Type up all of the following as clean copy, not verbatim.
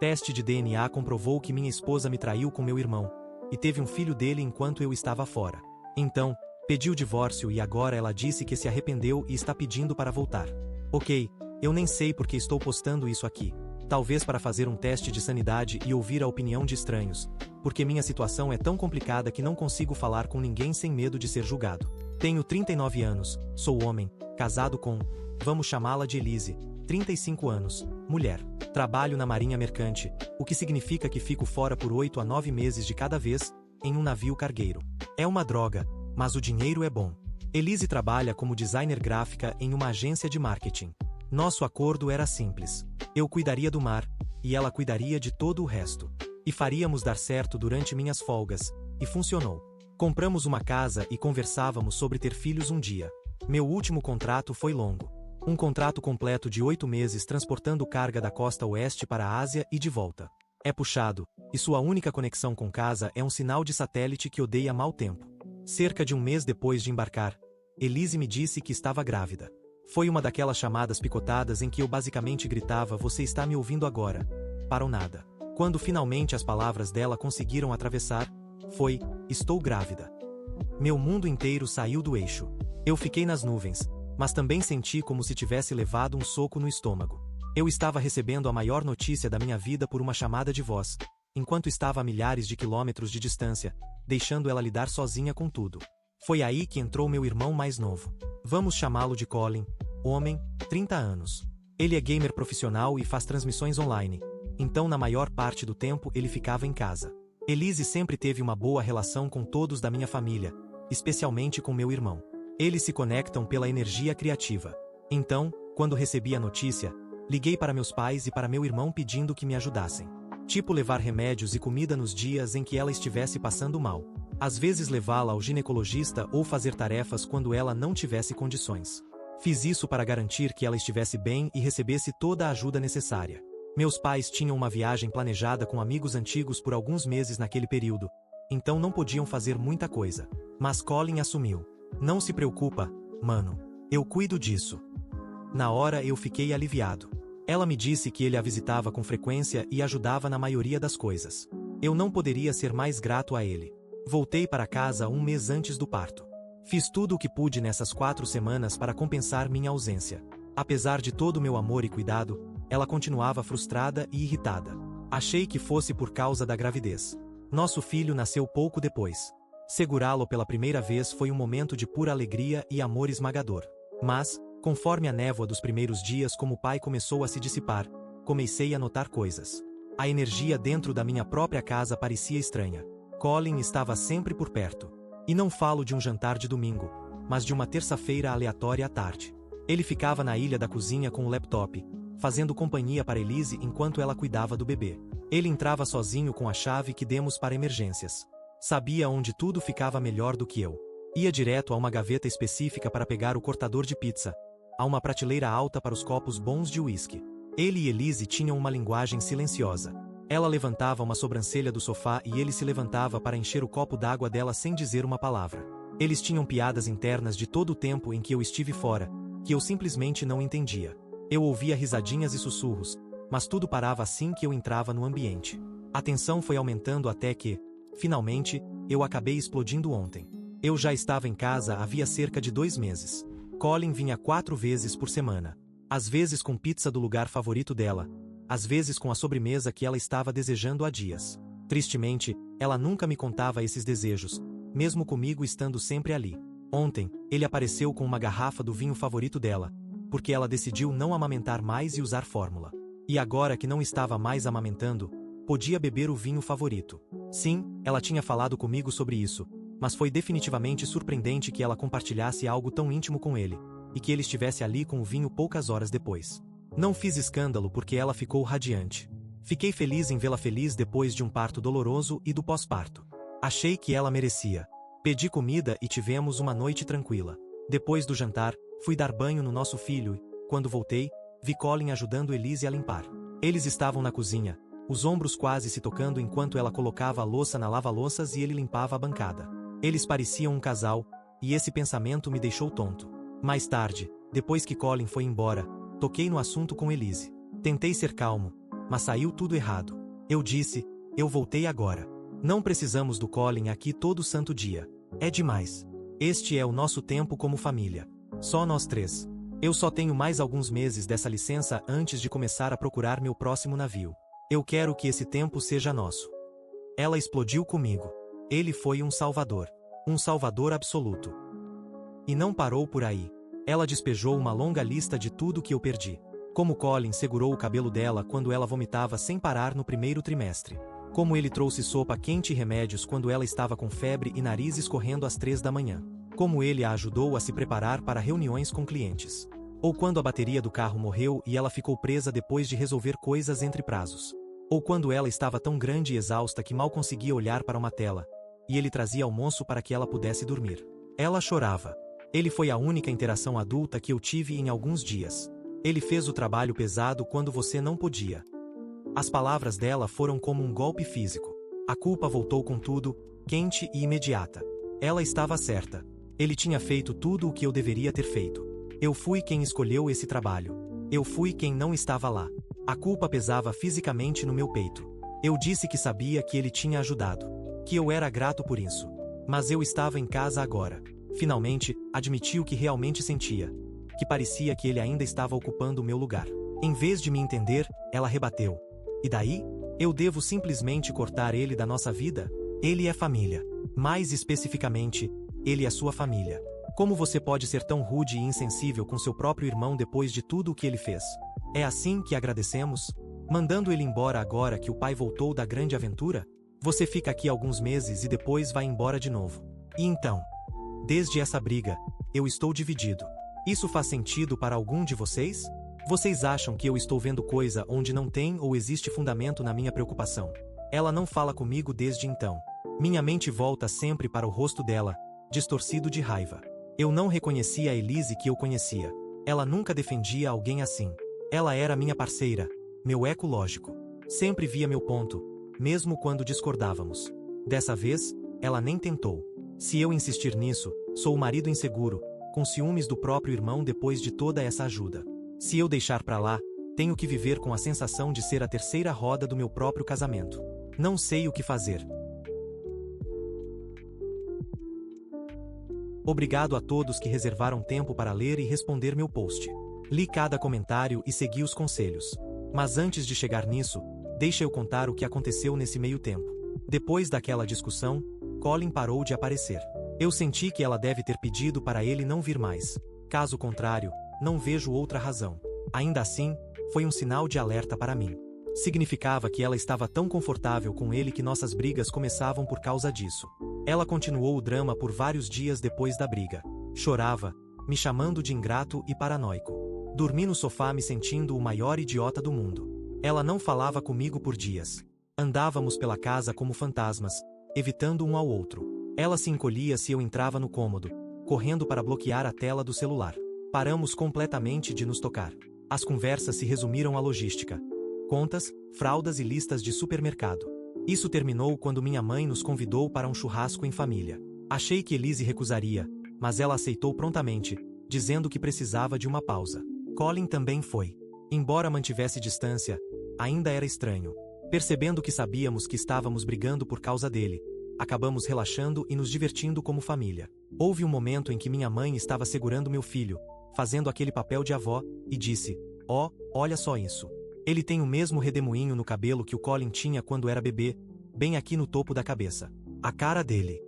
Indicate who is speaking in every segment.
Speaker 1: Teste de DNA comprovou que minha esposa me traiu com meu irmão, e teve um filho dele enquanto eu estava fora. Então, pedi o divórcio e agora ela disse que se arrependeu e está pedindo para voltar. Ok, eu nem sei porque estou postando isso aqui. Talvez para fazer um teste de sanidade e ouvir a opinião de estranhos, porque minha situação é tão complicada que não consigo falar com ninguém sem medo de ser julgado. Tenho 39 anos, sou homem, casado com, vamos chamá-la de Elise, 35 anos, mulher. Trabalho na marinha mercante, o que significa que fico fora por 8 a 9 meses de cada vez, em um navio cargueiro. É uma droga, mas o dinheiro é bom. Elise trabalha como designer gráfica em uma agência de marketing. Nosso acordo era simples. Eu cuidaria do mar, e ela cuidaria de todo o resto. E faríamos dar certo durante minhas folgas, e funcionou. Compramos uma casa e conversávamos sobre ter filhos um dia. Meu último contrato foi longo. Um contrato completo de 8 meses transportando carga da costa oeste para a Ásia e de volta. É puxado, e sua única conexão com casa é um sinal de satélite que odeia mau tempo. Cerca de um mês depois de embarcar, Elise me disse que estava grávida. Foi uma daquelas chamadas picotadas em que eu basicamente gritava: "Você está me ouvindo agora?" Para o nada. Quando finalmente as palavras dela conseguiram atravessar, foi: "Estou grávida." Meu mundo inteiro saiu do eixo. Eu fiquei nas nuvens, mas também senti como se tivesse levado um soco no estômago. Eu estava recebendo a maior notícia da minha vida por uma chamada de voz, enquanto estava a milhares de quilômetros de distância, deixando ela lidar sozinha com tudo. Foi aí que entrou meu irmão mais novo. Vamos chamá-lo de Colin, homem, 30 anos. Ele é gamer profissional e faz transmissões online, então na maior parte do tempo ele ficava em casa. Elise sempre teve uma boa relação com todos da minha família, especialmente com meu irmão. Eles se conectam pela energia criativa. Então, quando recebi a notícia, liguei para meus pais e para meu irmão pedindo que me ajudassem. Tipo levar remédios e comida nos dias em que ela estivesse passando mal. Às vezes levá-la ao ginecologista ou fazer tarefas quando ela não tivesse condições. Fiz isso para garantir que ela estivesse bem e recebesse toda a ajuda necessária. Meus pais tinham uma viagem planejada com amigos antigos por alguns meses naquele período, então não podiam fazer muita coisa. Mas Colin assumiu. "Não se preocupa, mano. Eu cuido disso." Na hora eu fiquei aliviado. Ela me disse que ele a visitava com frequência e ajudava na maioria das coisas. Eu não poderia ser mais grato a ele. Voltei para casa um mês antes do parto. Fiz tudo o que pude nessas 4 semanas para compensar minha ausência. Apesar de todo o meu amor e cuidado, ela continuava frustrada e irritada. Achei que fosse por causa da gravidez. Nosso filho nasceu pouco depois. Segurá-lo pela primeira vez foi um momento de pura alegria e amor esmagador. Mas, conforme a névoa dos primeiros dias como pai começou a se dissipar, comecei a notar coisas. A energia dentro da minha própria casa parecia estranha. Colin estava sempre por perto. E não falo de um jantar de domingo, mas de uma terça-feira aleatória à tarde. Ele ficava na ilha da cozinha com o laptop, fazendo companhia para Elise enquanto ela cuidava do bebê. Ele entrava sozinho com a chave que demos para emergências. Sabia onde tudo ficava melhor do que eu. Ia direto a uma gaveta específica para pegar o cortador de pizza, a uma prateleira alta para os copos bons de uísque. Ele e Elise tinham uma linguagem silenciosa. Ela levantava uma sobrancelha do sofá e ele se levantava para encher o copo d'água dela sem dizer uma palavra. Eles tinham piadas internas de todo o tempo em que eu estive fora, que eu simplesmente não entendia. Eu ouvia risadinhas e sussurros, mas tudo parava assim que eu entrava no ambiente. A tensão foi aumentando até que, finalmente, eu acabei explodindo ontem. Eu já estava em casa havia cerca de 2 meses. Colin vinha 4 vezes por semana. Às vezes com pizza do lugar favorito dela, às vezes com a sobremesa que ela estava desejando há dias. Tristemente, ela nunca me contava esses desejos, mesmo comigo estando sempre ali. Ontem, ele apareceu com uma garrafa do vinho favorito dela, porque ela decidiu não amamentar mais e usar fórmula. E agora que não estava mais amamentando, podia beber o vinho favorito. Sim, ela tinha falado comigo sobre isso, mas foi definitivamente surpreendente que ela compartilhasse algo tão íntimo com ele, e que ele estivesse ali com o vinho poucas horas depois. Não fiz escândalo porque ela ficou radiante. Fiquei feliz em vê-la feliz depois de um parto doloroso e do pós-parto. Achei que ela merecia. Pedi comida e tivemos uma noite tranquila. Depois do jantar, fui dar banho no nosso filho e, quando voltei, vi Colin ajudando Elise a limpar. Eles estavam na cozinha, os ombros quase se tocando enquanto ela colocava a louça na lava-louças e ele limpava a bancada. Eles pareciam um casal, e esse pensamento me deixou tonto. Mais tarde, depois que Colin foi embora, toquei no assunto com Elise. Tentei ser calmo, mas saiu tudo errado. Eu disse, eu voltei agora. Não precisamos do Colin aqui todo santo dia. É demais. Este é o nosso tempo como família. Só nós três. Eu só tenho mais alguns meses dessa licença antes de começar a procurar meu próximo navio. Eu quero que esse tempo seja nosso. Ela explodiu comigo. Ele foi um salvador. Um salvador absoluto. E não parou por aí. Ela despejou uma longa lista de tudo que eu perdi. Como Colin segurou o cabelo dela quando ela vomitava sem parar no primeiro trimestre. Como ele trouxe sopa quente e remédios quando ela estava com febre e nariz escorrendo às 3 da manhã. Como ele a ajudou a se preparar para reuniões com clientes. Ou quando a bateria do carro morreu e ela ficou presa depois de resolver coisas entre prazos. Ou quando ela estava tão grande e exausta que mal conseguia olhar para uma tela. E ele trazia almoço para que ela pudesse dormir. Ela chorava. Ele foi a única interação adulta que eu tive em alguns dias. Ele fez o trabalho pesado quando você não podia. As palavras dela foram como um golpe físico. A culpa voltou com tudo, quente e imediata. Ela estava certa. Ele tinha feito tudo o que eu deveria ter feito. Eu fui quem escolheu esse trabalho. Eu fui quem não estava lá. A culpa pesava fisicamente no meu peito. Eu disse que sabia que ele tinha ajudado. Que eu era grato por isso. Mas eu estava em casa agora. Finalmente, admiti o que realmente sentia. Que parecia que ele ainda estava ocupando o meu lugar. Em vez de me entender, ela rebateu. E daí? Eu devo simplesmente cortar ele da nossa vida? Ele é família. Mais especificamente, ele é sua família. Como você pode ser tão rude e insensível com seu próprio irmão depois de tudo o que ele fez? É assim que agradecemos? Mandando ele embora agora que o pai voltou da grande aventura? Você fica aqui alguns meses e depois vai embora de novo. E então? Desde essa briga, eu estou dividido. Isso faz sentido para algum de vocês? Vocês acham que eu estou vendo coisa onde não tem ou existe fundamento na minha preocupação? Ela não fala comigo desde então. Minha mente volta sempre para o rosto dela, distorcido de raiva. Eu não reconhecia a Elise que eu conhecia. Ela nunca defendia alguém assim. Ela era minha parceira, meu eco lógico. Sempre via meu ponto, mesmo quando discordávamos. Dessa vez, ela nem tentou. Se eu insistir nisso, sou o marido inseguro, com ciúmes do próprio irmão depois de toda essa ajuda. Se eu deixar pra lá, tenho que viver com a sensação de ser a terceira roda do meu próprio casamento. Não sei o que fazer. Obrigado a todos que reservaram tempo para ler e responder meu post. Li cada comentário e segui os conselhos. Mas antes de chegar nisso, deixa eu contar o que aconteceu nesse meio tempo. Depois daquela discussão, Colin parou de aparecer. Eu senti que ela deve ter pedido para ele não vir mais. Caso contrário, não vejo outra razão. Ainda assim, foi um sinal de alerta para mim. Significava que ela estava tão confortável com ele que nossas brigas começavam por causa disso. Ela continuou o drama por vários dias depois da briga. Chorava, me chamando de ingrato e paranoico. Dormi no sofá me sentindo o maior idiota do mundo. Ela não falava comigo por dias. Andávamos pela casa como fantasmas, evitando um ao outro. Ela se encolhia se eu entrava no cômodo, correndo para bloquear a tela do celular. Paramos completamente de nos tocar. As conversas se resumiram à logística. Contas, fraldas e listas de supermercado. Isso terminou quando minha mãe nos convidou para um churrasco em família. Achei que Elise recusaria, mas ela aceitou prontamente, dizendo que precisava de uma pausa. Colin também foi. Embora mantivesse distância, ainda era estranho. Percebendo que sabíamos que estávamos brigando por causa dele, acabamos relaxando e nos divertindo como família. Houve um momento em que minha mãe estava segurando meu filho, fazendo aquele papel de avó, e disse: "Oh, olha só isso. Ele tem o mesmo redemoinho no cabelo que o Colin tinha quando era bebê, bem aqui no topo da cabeça. A cara dele."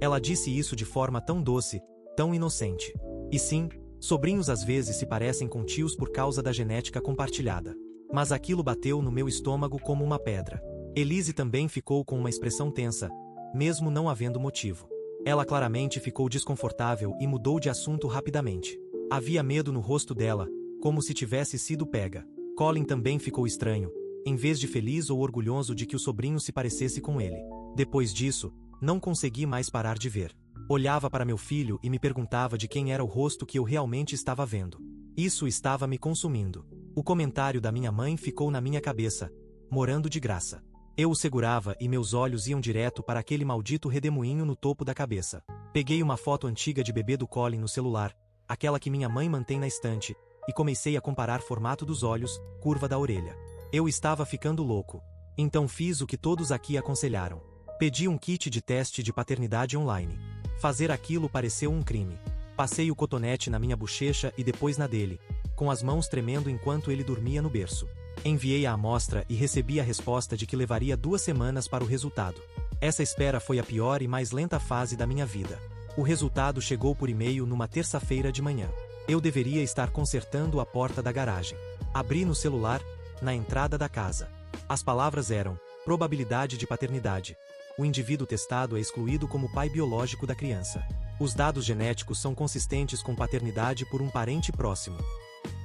Speaker 1: Ela disse isso de forma tão doce, tão inocente. E sim, sobrinhos às vezes se parecem com tios por causa da genética compartilhada. Mas aquilo bateu no meu estômago como uma pedra. Elise também ficou com uma expressão tensa, mesmo não havendo motivo. Ela claramente ficou desconfortável e mudou de assunto rapidamente. Havia medo no rosto dela, como se tivesse sido pega. Colin também ficou estranho, em vez de feliz ou orgulhoso de que o sobrinho se parecesse com ele. Depois disso, não consegui mais parar de ver. Olhava para meu filho e me perguntava de quem era o rosto que eu realmente estava vendo. Isso estava me consumindo. O comentário da minha mãe ficou na minha cabeça, morando de graça. Eu o segurava e meus olhos iam direto para aquele maldito redemoinho no topo da cabeça. Peguei uma foto antiga de bebê do Colin no celular, aquela que minha mãe mantém na estante, e comecei a comparar formato dos olhos, curva da orelha. Eu estava ficando louco. Então fiz o que todos aqui aconselharam. Pedi um kit de teste de paternidade online. Fazer aquilo pareceu um crime. Passei o cotonete na minha bochecha e depois na dele, com as mãos tremendo enquanto ele dormia no berço. Enviei a amostra e recebi a resposta de que levaria 2 semanas para o resultado. Essa espera foi a pior e mais lenta fase da minha vida. O resultado chegou por e-mail numa terça-feira de manhã. Eu deveria estar consertando a porta da garagem. Abri no celular, na entrada da casa. As palavras eram: probabilidade de paternidade. O indivíduo testado é excluído como pai biológico da criança. Os dados genéticos são consistentes com paternidade por um parente próximo.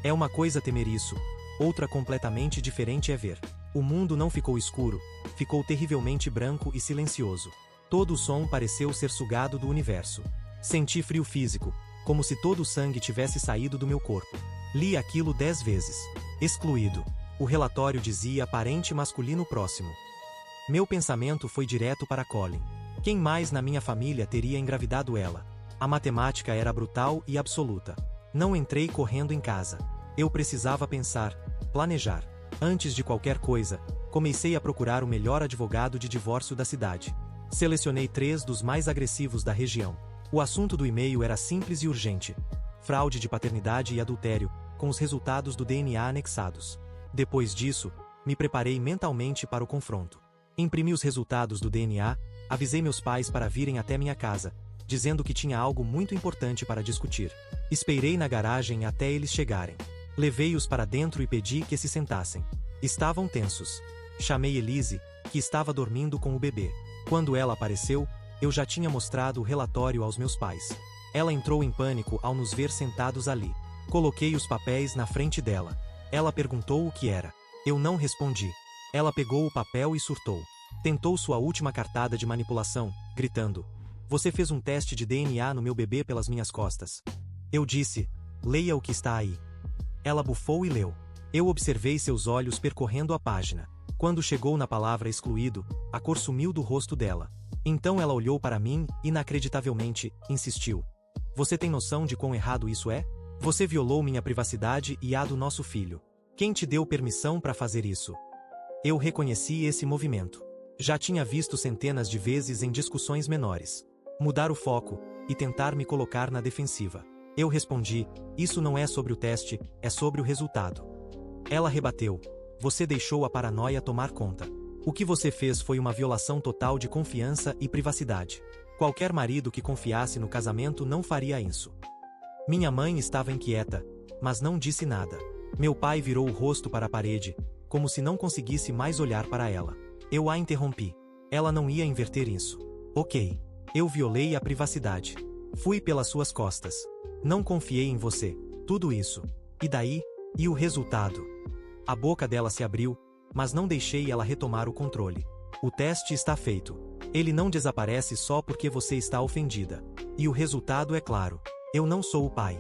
Speaker 1: É uma coisa temer isso. Outra completamente diferente é ver. O mundo não ficou escuro, ficou terrivelmente branco e silencioso. Todo o som pareceu ser sugado do universo. Senti frio físico, como se todo o sangue tivesse saído do meu corpo. Li aquilo 10 vezes. Excluído. O relatório dizia parente masculino próximo. Meu pensamento foi direto para Colin. Quem mais na minha família teria engravidado ela? A matemática era brutal e absoluta. Não entrei correndo em casa. Eu precisava pensar, planejar. Antes de qualquer coisa, comecei a procurar o melhor advogado de divórcio da cidade. Selecionei 3 dos mais agressivos da região. O assunto do e-mail era simples e urgente: fraude de paternidade e adultério, com os resultados do DNA anexados. Depois disso, me preparei mentalmente para o confronto. Imprimi os resultados do DNA, avisei meus pais para virem até minha casa, dizendo que tinha algo muito importante para discutir. Esperei na garagem até eles chegarem. Levei-os para dentro e pedi que se sentassem. Estavam tensos. Chamei Elise, que estava dormindo com o bebê. Quando ela apareceu, eu já tinha mostrado o relatório aos meus pais. Ela entrou em pânico ao nos ver sentados ali. Coloquei os papéis na frente dela. Ela perguntou o que era. Eu não respondi. Ela pegou o papel e surtou. Tentou sua última cartada de manipulação, gritando: "Você fez um teste de DNA no meu bebê pelas minhas costas." Eu disse: "Leia o que está aí." Ela bufou e leu. Eu observei seus olhos percorrendo a página. Quando chegou na palavra excluído, a cor sumiu do rosto dela. Então ela olhou para mim, inacreditavelmente, insistiu: "Você tem noção de quão errado isso é? Você violou minha privacidade e a do nosso filho. Quem te deu permissão para fazer isso?" Eu reconheci esse movimento. Já tinha visto centenas de vezes em discussões menores. Mudar o foco e tentar me colocar na defensiva. Eu respondi: "Isso não é sobre o teste, é sobre o resultado." Ela rebateu: "Você deixou a paranoia tomar conta. O que você fez foi uma violação total de confiança e privacidade. Qualquer marido que confiasse no casamento não faria isso." Minha mãe estava inquieta, mas não disse nada. Meu pai virou o rosto para a parede, como se não conseguisse mais olhar para ela. Eu a interrompi. Ela não ia inverter isso. Ok. Eu violei a privacidade. Fui pelas suas costas. Não confiei em você. Tudo isso. E daí? E o resultado? A boca dela se abriu, mas não deixei ela retomar o controle. O teste está feito. Ele não desaparece só porque você está ofendida. E o resultado é claro. Eu não sou o pai.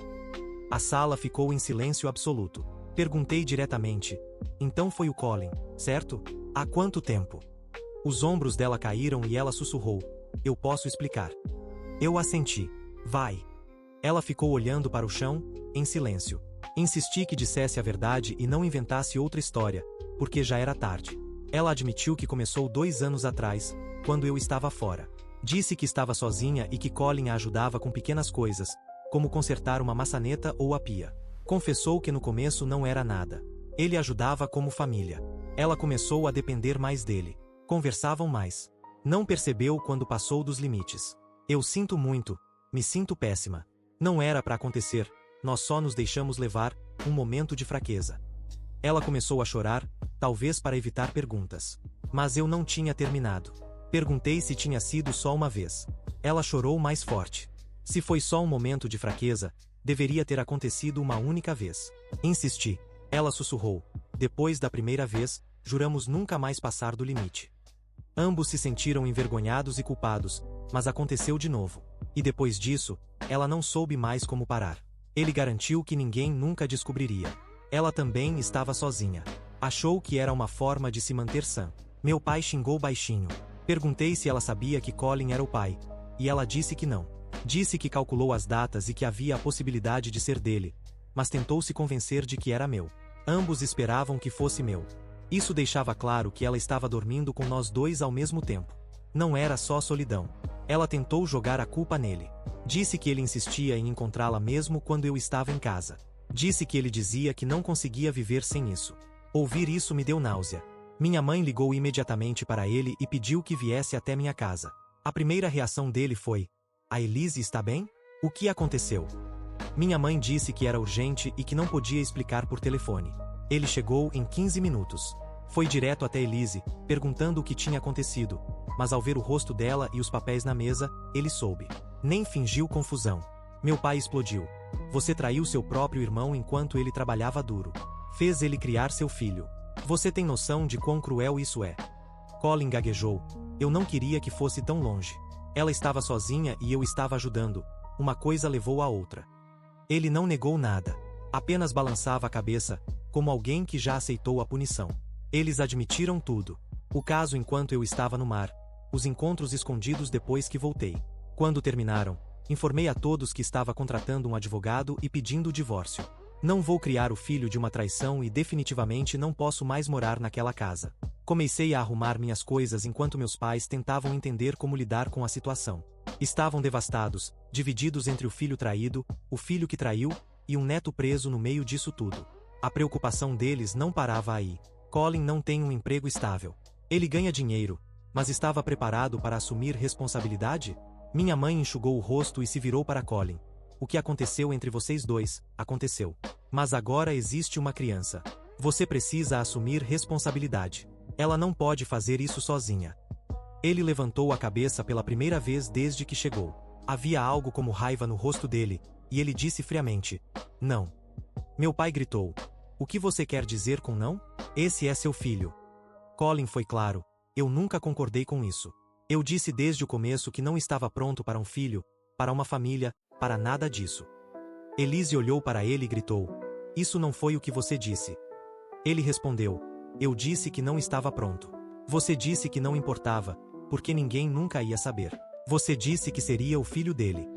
Speaker 1: A sala ficou em silêncio absoluto. Perguntei diretamente: "Então foi o Colin, certo? Há quanto tempo?" Os ombros dela caíram e ela sussurrou: "Eu posso explicar." Eu assenti. "Vai." Ela ficou olhando para o chão, em silêncio. Insisti que dissesse a verdade e não inventasse outra história, porque já era tarde. Ela admitiu que começou 2 anos atrás, quando eu estava fora. Disse que estava sozinha e que Colin a ajudava com pequenas coisas, como consertar uma maçaneta ou a pia. Confessou que no começo não era nada. Ele ajudava como família. Ela começou a depender mais dele. Conversavam mais. Não percebeu quando passou dos limites. "Eu sinto muito. Me sinto péssima. Não era para acontecer. Nós só nos deixamos levar, um momento de fraqueza." Ela começou a chorar, talvez para evitar perguntas. Mas eu não tinha terminado. Perguntei se tinha sido só uma vez. Ela chorou mais forte. Se foi só um momento de fraqueza, deveria ter acontecido uma única vez. Insisti. Ela sussurrou: "Depois da primeira vez, juramos nunca mais passar do limite." Ambos se sentiram envergonhados e culpados, mas aconteceu de novo. E depois disso, ela não soube mais como parar. Ele garantiu que ninguém nunca descobriria. Ela também estava sozinha. Achou que era uma forma de se manter sã. Meu pai xingou baixinho. Perguntei se ela sabia que Colin era o pai. E ela disse que não. Disse que calculou as datas e que havia a possibilidade de ser dele, mas tentou se convencer de que era meu. Ambos esperavam que fosse meu. Isso deixava claro que ela estava dormindo com nós dois ao mesmo tempo. Não era só solidão. Ela tentou jogar a culpa nele. Disse que ele insistia em encontrá-la mesmo quando eu estava em casa. Disse que ele dizia que não conseguia viver sem isso. Ouvir isso me deu náusea. Minha mãe ligou imediatamente para ele e pediu que viesse até minha casa. A primeira reação dele foi: "A Elise está bem? O que aconteceu?" Minha mãe disse que era urgente e que não podia explicar por telefone. Ele chegou em 15 minutos. Foi direto até Elise, perguntando o que tinha acontecido, mas ao ver o rosto dela e os papéis na mesa, ele soube. Nem fingiu confusão. Meu pai explodiu. "Você traiu seu próprio irmão enquanto ele trabalhava duro. Fez ele criar seu filho. Você tem noção de quão cruel isso é?" Colin gaguejou. "Eu não queria que fosse tão longe. Ela estava sozinha e eu estava ajudando. Uma coisa levou a outra." Ele não negou nada. Apenas balançava a cabeça, como alguém que já aceitou a punição. Eles admitiram tudo. O caso enquanto eu estava no mar. Os encontros escondidos depois que voltei. Quando terminaram, informei a todos que estava contratando um advogado e pedindo o divórcio. Não vou criar o filho de uma traição e definitivamente não posso mais morar naquela casa. Comecei a arrumar minhas coisas enquanto meus pais tentavam entender como lidar com a situação. Estavam devastados, divididos entre o filho traído, o filho que traiu, e um neto preso no meio disso tudo. A preocupação deles não parava aí. Colin não tem um emprego estável. Ele ganha dinheiro, mas estava preparado para assumir responsabilidade? Minha mãe enxugou o rosto e se virou para Colin. "O que aconteceu entre vocês dois, aconteceu. Mas agora existe uma criança. Você precisa assumir responsabilidade. Ela não pode fazer isso sozinha." Ele levantou a cabeça pela primeira vez desde que chegou. Havia algo como raiva no rosto dele, e ele disse friamente: "Não." Meu pai gritou: "O que você quer dizer com não? Esse é seu filho." Colin foi claro: "Eu nunca concordei com isso. Eu disse desde o começo que não estava pronto para um filho, para uma família, para nada disso." Elise olhou para ele e gritou: "Isso não foi o que você disse." Ele respondeu: "Eu disse que não estava pronto. Você disse que não importava, porque ninguém nunca ia saber. Você disse que seria o filho dele."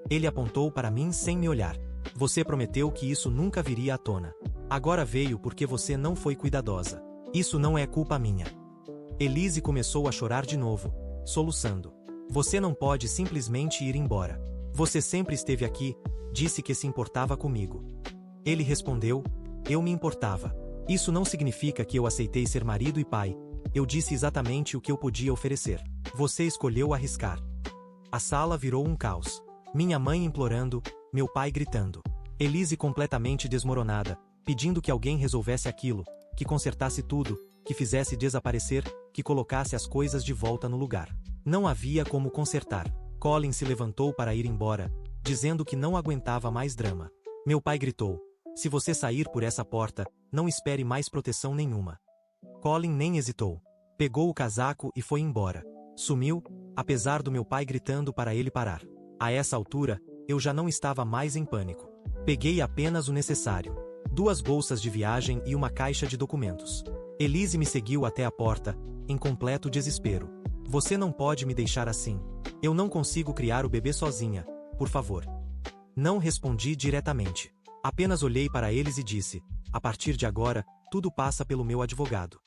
Speaker 1: Ele apontou para mim sem me olhar. "Você prometeu que isso nunca viria à tona. Agora veio porque você não foi cuidadosa. Isso não é culpa minha." Elise começou a chorar de novo, soluçando. "Você não pode simplesmente ir embora. Você sempre esteve aqui, disse que se importava comigo." Ele respondeu: "Eu me importava. Isso não significa que eu aceitei ser marido e pai. Eu disse exatamente o que eu podia oferecer. Você escolheu arriscar." A sala virou um caos. Minha mãe implorando, meu pai gritando. Elise completamente desmoronada, pedindo que alguém resolvesse aquilo, que consertasse tudo, que fizesse desaparecer, que colocasse as coisas de volta no lugar. Não havia como consertar. Colin se levantou para ir embora, dizendo que não aguentava mais drama. Meu pai gritou: "Se você sair por essa porta, não espere mais proteção nenhuma." Colin nem hesitou. Pegou o casaco e foi embora. Sumiu, apesar do meu pai gritando para ele parar. A essa altura, eu já não estava mais em pânico. Peguei apenas o necessário: 2 bolsas de viagem e uma caixa de documentos. Elise me seguiu até a porta, em completo desespero. "Você não pode me deixar assim. Eu não consigo criar o bebê sozinha, por favor." Não respondi diretamente. Apenas olhei para eles e disse: "A partir de agora, tudo passa pelo meu advogado."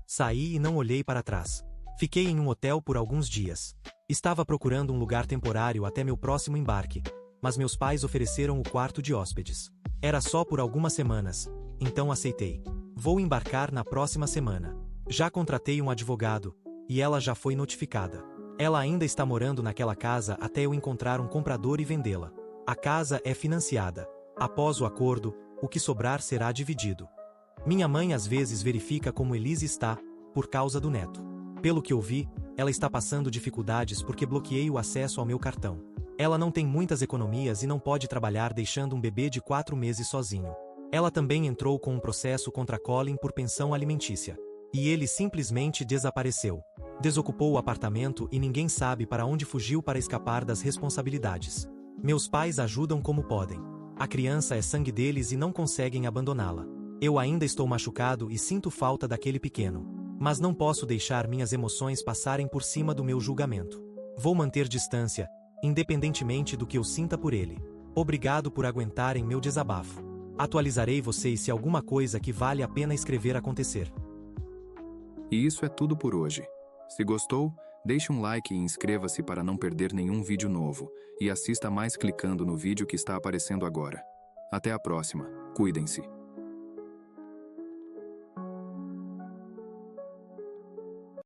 Speaker 1: Saí e não olhei para trás. Fiquei em um hotel por alguns dias. Estava procurando um lugar temporário até meu próximo embarque, mas meus pais ofereceram o quarto de hóspedes. Era só por algumas semanas, então aceitei. Vou embarcar na próxima semana. Já contratei um advogado, e ela já foi notificada. Ela ainda está morando naquela casa até eu encontrar um comprador e vendê-la. A casa é financiada. Após o acordo, o que sobrar será dividido. Minha mãe às vezes verifica como Elise está, por causa do neto. Pelo que ouvi, ela está passando dificuldades porque bloqueei o acesso ao meu cartão. Ela não tem muitas economias e não pode trabalhar deixando um bebê de 4 meses sozinho. Ela também entrou com um processo contra Colin por pensão alimentícia. E ele simplesmente desapareceu. Desocupou o apartamento e ninguém sabe para onde fugiu para escapar das responsabilidades. Meus pais ajudam como podem. A criança é sangue deles e não conseguem abandoná-la. Eu ainda estou machucado e sinto falta daquele pequeno. Mas não posso deixar minhas emoções passarem por cima do meu julgamento. Vou manter distância, independentemente do que eu sinta por ele. Obrigado por aguentarem meu desabafo. Atualizarei vocês se alguma coisa que vale a pena escrever acontecer.
Speaker 2: E isso é tudo por hoje. Se gostou, deixe um like e inscreva-se para não perder nenhum vídeo novo, e assista mais clicando no vídeo que está aparecendo agora. Até a próxima. Cuidem-se.